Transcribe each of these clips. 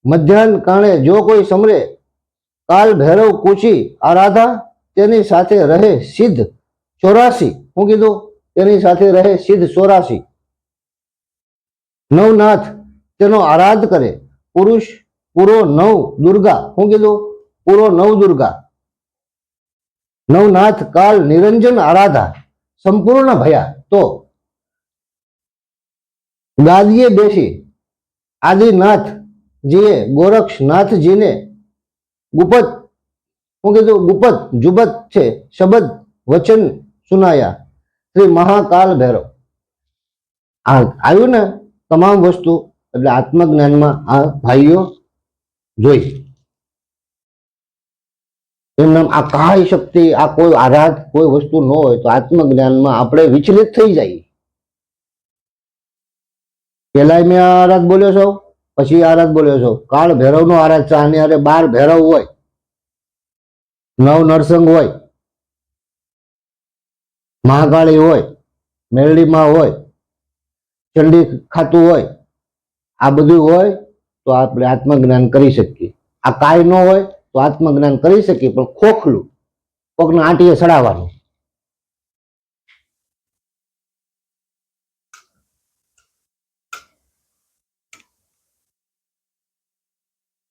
મધ્યાહન કાણે જો કોઈ સમરે કાલ ભૈરવ કૂચી આરાધા તેની સાથે રહે સિદ્ધ 84. હું કીધું? તેની સાથે રહે સિદ્ધ 84. નવનાથ તેનો આરાધ કરે પુરુષ પૂરો નવ દુર્ગા. હું કીધું? પૂરો નવ દુર્ગા. નવનાથ કાલ નિરંજન આરાધા સંપૂર્ણ ભયા તો ગાદીએ બેસી આદિનાથ જીએ ગોરક્ષનાથજીને ગુપત. હું કીધું? ગુપત જુબત છે શબ્દ વચન સુનાયા શ્રી મહાકાલ ભૈરવ. આવ્યું ને તમામ વસ્તુ. એટલે આત્મજ્ઞાનમાં આ ભાઈઓ જોઈ એમ નામ આ કાય શક્તિ, આ કોઈ આરાધ કોઈ વસ્તુ ન હોય તો આત્મજ્ઞાનમાં આપણે વિચલિત થઈ જાય. પેલા મેં આરાધ બોલ્યો છો, પછી આરાધ બોલ્યો છો. કાળ ભૈરવ નો આરાધ છે. આની અરે 12 ભૈરવ હોય, 9 નરસંગ હોય, મહાકાળી હોય, મેરડીમાં હોય, ચંડી ખાતું હોય. આ બધું હોય તો આપણે આત્મજ્ઞાન કરી શકીએ. આ કાંઈ ન હોય તો આત્મજ્ઞાન કરી શકીએ, પણ ખોખલું કોકના આંટીએ સડાવવાનું.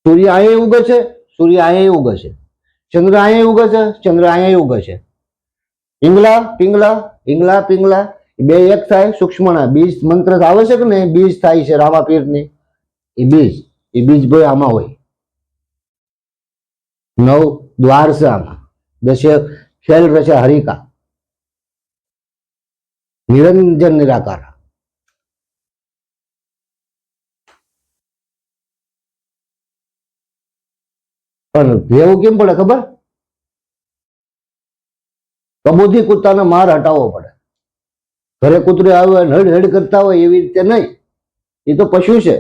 સૂર્ય અહીંયા ઉગે છે, સૂર્ય અહીંયા ઉગે છે. ચંદ્ર અહીંયા ઉગે છે, ચંદ્ર અહીંયા ઉગે છે. પિંગલા પિંગલા પિંગલા પિંગલા બે એક થાય. સૂક્ષ્મના બીજ મંત્ર આવે છે કે ને, બીજ થાય છે રામાપીરની. એ બીજ ભાઈ આમાં હોય. 9 દ્વાર છે આમાં. 10 ખેલ રચે હરિકા. નિરંજન નિરાકાર. પણ રહેવું કેમ પડે ખબર? કબૂતરી કૂતરાને માર હટાવવો પડે. ઘરે કૂતરું આવે હડ હડ કરતા હોય એવી રીતે નહીં. એ તો પશુ છે.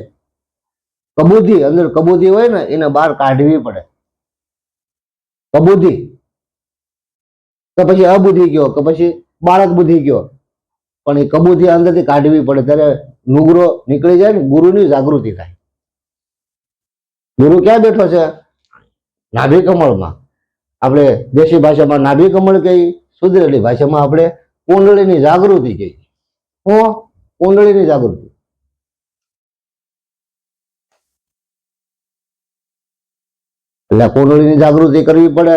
કબૂતરી અંદર કબૂતરી હોય ને એને બહાર કાઢવી પડે. કબૂતરી તો પછી અબુદ્ધિ ગયો કે પછી બાળક બુદ્ધિ ગયો, પણ એ કબૂતરી અંદરથી કાઢવી પડે. ત્યારે નુગરો નીકળી જાય ને, ગુરુની જાગૃતિ થાય. ગુરુ ક્યાં બેઠો છે? નાભી કમળમાં. આપણે દેશી ભાષામાં નાભી કમળ કહીએ, સુધરેલી ભાષામાં આપણે કુંડળીની જાગૃતિ કહીએ. હું કુંડળીની જાગૃતિ. એટલે કુંડળીની જાગૃતિ કરવી પડે.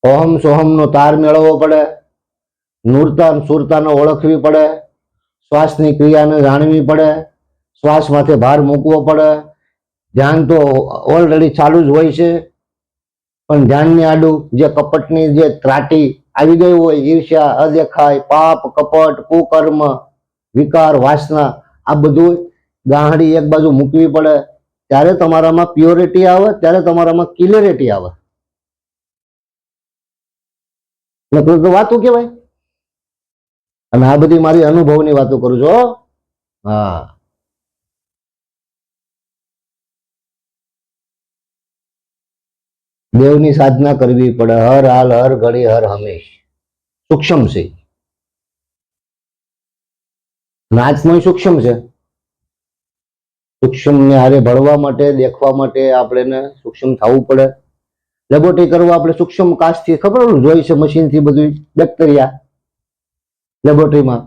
ઓહમ સોહમ નો તાર મેળવવો પડે. નૂરતા સુરતાને ઓળખવી પડે. શ્વાસની ક્રિયાને જાણવી પડે. શ્વાસ માથે ભાર મૂકવો પડે. ધ્યાન તો ઓલરેડી ચાલુ જ હોય છે, પણ ધ્યાનની આડું જે કપટની જે ત્રાટી આવી ગઈ હોય, ઈર્ષ્યા, અદેખાય, પાપ, કપટ, કુકર્મ, વિકાર, વાસના, આ બધું ગાંહડી એક બાજુ મૂકવી પડે. ત્યારે તમારામાં પ્યોરિટી આવે, ત્યારે તમારામાં ક્લિયરિટી આવે. તો વાતો કહેવાય. અને આ બધી મારી અનુભવની વાતો કરું છું. હા, દેવની સાધના કરવી પડે. હર હાલ, હર ઘડી, હર હંમેશ. સૂક્ષ્મ છે. નાચમાં સૂક્ષ્મ છે. સૂક્ષ્મ ને હારે ભળવા માટે, દેખવા માટે આપણે સૂક્ષ્મ થવું પડે. લેબોરેટરી કરવા આપણે સૂક્ષ્મ કાચથી ખબર જોઈ છે, મશીનથી બધું બેક્ટેરિયા લેબોરેટરીમાં.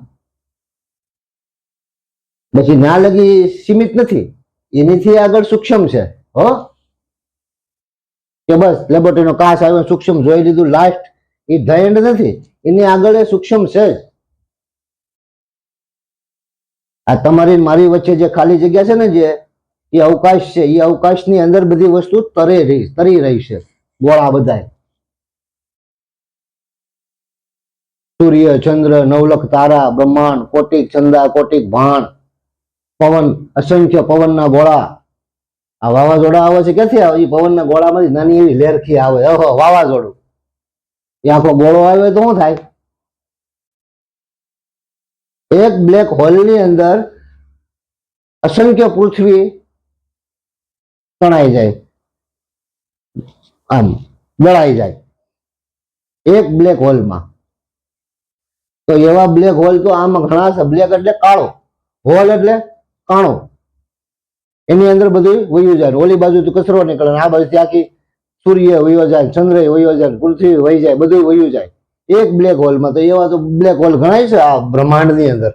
પછી ના લગી સીમિત નથી, એનીથી આગળ સૂક્ષ્મ છે. હો કે બસ લેબોરેટરીનો કાચ આવ્યો, સૂક્ષ્મ જોઈ લીધું, લાસ્ટ. એ ધ એન્ડ નથી, એની આગળ એ સૂક્ષ્મ છે જ. આ તમારી મારી વચ્ચે જે ખાલી જગ્યા છે ને, જે એ અવકાશ છે, એ અવકાશની અંદર બધી વસ્તુ તરી રહી છે. ગોળા બધા, સૂર્ય, ચંદ્ર, નવલખ તારા, બ્રહ્માંડ, કોટિક ચંદા, કોટિક ભાણ, પવન, અસંખ્ય પવનના ગોળા. આ વાવાઝોડા આવે છે ક્યાંથી આવે? એ પવનના ગોળામાંથી નાની એવી લેરખી આવે. ઓહો, વાવાઝોડું. એ આખો ગોળો આવે તો શું થાય? એક બ્લેક હોલની અંદર અસંખ્ય પૃથ્વી તણાઈ જાય, આમ દળાઈ જાય એક બ્લેક હોલમાં. તો એવા બ્લેક હોલ તો આમાં ઘણા છે. બ્લેક એટલે કાળો, હોલ એટલે કાણો, એની અંદર બધું વયું જાય, ઓલી બાજુથી કચરો નીકળે, આ બાજુથી આખી સૂર્ય વયો જાય, ચંદ્ર વયો જાય, પૃથ્વી વહી જાય, બધું વયું જાય એક બ્લેક હોલમાં. તો એવા તો બ્લેક હોલ ગણાય છે આ બ્રહ્માંડની અંદર.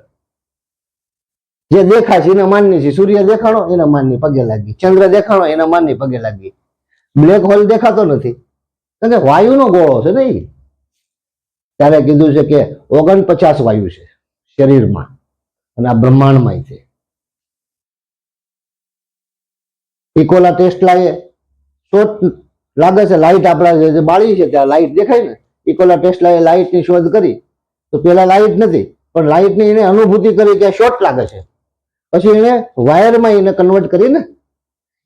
જે દેખાય છે એના માનની છે. સૂર્ય દેખાણો એના માનની પગે લાગી, ચંદ્ર દેખાણો એના માનની પગે લાગી. બ્લેક હોલ દેખાતો નથી કારણ કે વાયુનો ગોળો છે ને. ત્યારે કીધું છે કે 49 વાયુ છે શરીરમાં અને આ બ્રહ્માંડમાં છે. ઇકોલા ટેસ્લાએ શોધ લાગે છે, લાઈટ આપણા જે બાળી છે ત્યાં લાઈટ દેખાય ને, ઇકોલા ટેસ્લાએ લાઈટની શોધ કરી. તો પેલા લાઈટ નથી, પણ લાઈટની એને અનુભૂતિ કરી કે શોર્ટ લાગે છે, પછી એને વાયરમાં એને કન્વર્ટ કરીને.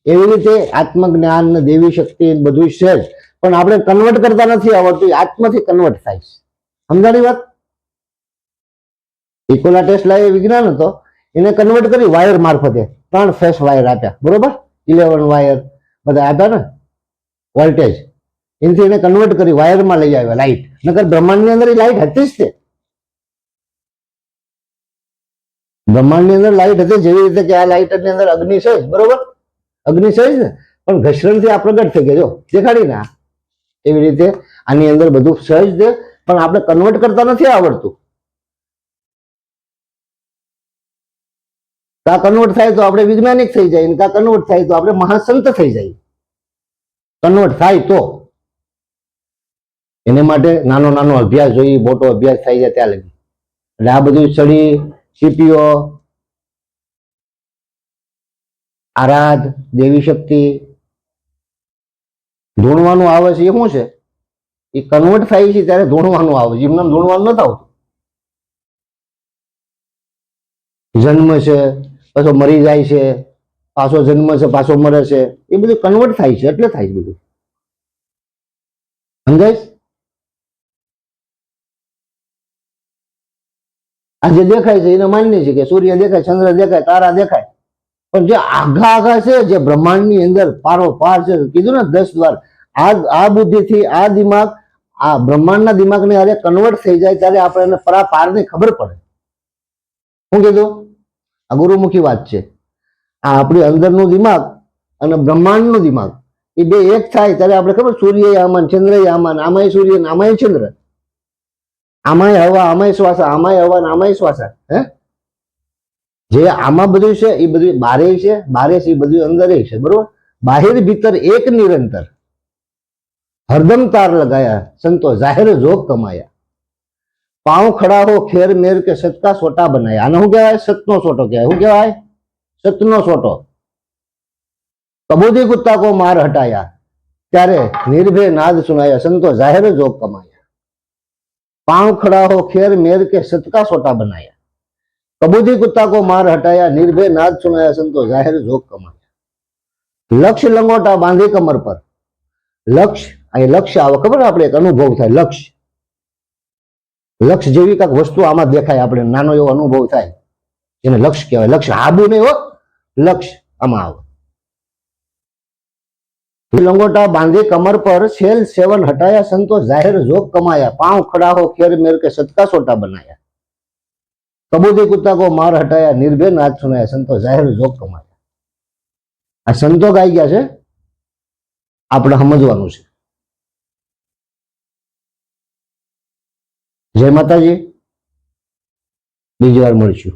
એવી રીતે આત્મજ્ઞાન ને દેવી શક્તિ બધું છે જ, પણ આપણે કન્વર્ટ કરતા નથી આવડતું, આત્માથી કન્વર્ટ થાય છે. સમજાણી વાત? ઇકોલા ટેસ્લા એ વિજ્ઞાન હતો, એને કન્વર્ટ કરી વાયર મારફતે. 3 ફેસ વાયર આપ્યા, બરોબર, 11 વાયર બધા આપ્યા ને વોલ્ટેજ, એનાથી એને કન્વર્ટ કરી વાયરમાં લઈ આવ્યા લાઈટ. નકર બ્રહ્માંડની અંદર લાઈટ હતી જ તે. બ્રહ્માંડની અંદર લાઈટ હતી, જેવી રીતે કે આ લાઈટની અંદર અગ્નિ છે, બરોબર, અગ્નિ છે જ ને, પણ ઘર્ષણથી આ પ્રગટ થઈ ગયો, જો દેખાડી ને. એવી રીતે આની અંદર બધું સહજ છે, પણ આપણે કન્વર્ટ કરતા નથી આવડતું. કા કન્વર્ટ થાય તો આપણે વૈજ્ઞાનિક થઈ જાય, કા કન્વર્ટ થાય તો આપણે મહાસંત થઈ જાય. કન્વર્ટ થાય તો એને માટે નાનો નાનો અભ્યાસ જોઈએ, મોટો અભ્યાસ થઈ જાય ત્યાં લગી. એટલે આ બધું સ્ટડી, સીપીઓ, આરાધ, દેવી શક્તિ ધૂણવાનું આવે છે. એ શું છે? એ કન્વર્ટ થાય છે ત્યારે ધૂણવાનું આવે છે, એમને ધૂણવાનું નથી આવતું. જન્મ છે, પાછો મરી જાય છે, પાછો જન્મ છે, પાછો મરે છે, એ બધું કન્વર્ટ થાય છે એટલે થાય છે બધું. સમજાય? આ જે દેખાય છે એને માન્ય છે કે સૂર્ય દેખાય, ચંદ્ર દેખાય, તારા દેખાય, પણ જે આઘા આઘા છે, જે બ્રહ્માંડની અંદર પારો પાર છે, કીધું ને 10 દ્વાર, આ બુદ્ધિથી આ દિમાગ આ બ્રહ્માંડના દિમાગને હારે કન્વર્ટ થઈ જાય ત્યારે આપણે એને પારની ખબર પડે. શું કીધું? આ ગુરુમુખી વાત છે. આ આપણી અંદરનું દિમાગ અને બ્રહ્માંડનું દિમાગ એ બે એક થાય ત્યારે આપણે ખબર, સૂર્ય આમાં, ચંદ્ર આમાં, આમાંય સૂર્ય, આમાંય ચંદ્ર, આમાંય હવા, આમાંય શ્વાસ, આમાંય હવા, આમાંય શ્વાસ. હે, જે આમાં બધું છે એ બધું બારે છે, બારે છે એ બધું અંદર છે, બરોબર. બાહિર ભીતર એક નિરંતર, હરદમ તાર લગાયા, સંતો જાહેર જોગ કમાયા. पांव खड़ा हो खेर मेर के सत का सोटा बनाया. आने શું કહેવાય? સતનો સોટો કહેવાય. શું કહેવાય? સતનો સોટો. કબૂદી कुत्ता को मार हटाया, ત્યારે નિર્ભય નાદ સુનાયા, સંતો જાહેર જોગ કમાયા. पांव खड़ा हो खेर मेर के सत का सोटा बनाया, कबूदी कुत्ता को मार हटाया, निर्भय नाद सुनाया, संतो जाहिर जोग कमाया. लक्ष्य लंगोटा बांधी कमर पर, लक्ष्य અહીં લક્ષ્ય આવે ખબર, આપણે એક અનુભવ થાય. લક્ષ્ય જેવી કાંઈક વસ્તુ આમાં દેખાય, આપણે નાનો એવો અનુભવ થાય, એને લક્ષ્ય કહેવાય. લક્ષ્ય આબુ નહીં હો, લક્ષ્ય આમાં આવે. लंगोटा बांधी कमर पर, सेल 7 हटाया, संतो जाहिर जोग कमाया. पांव खड़ा हो खेर मेर के सत का सोटा बनाया, कबूदी कुत्ता को मार हटाया, निर्भय नाद सुनाया, संतो जाहिर जोग कमाया. આ સંતો ગાઈ ગયા છે, આપણે સમજવાનું છે. જય માતાજી. બીજી વાર મળીશું.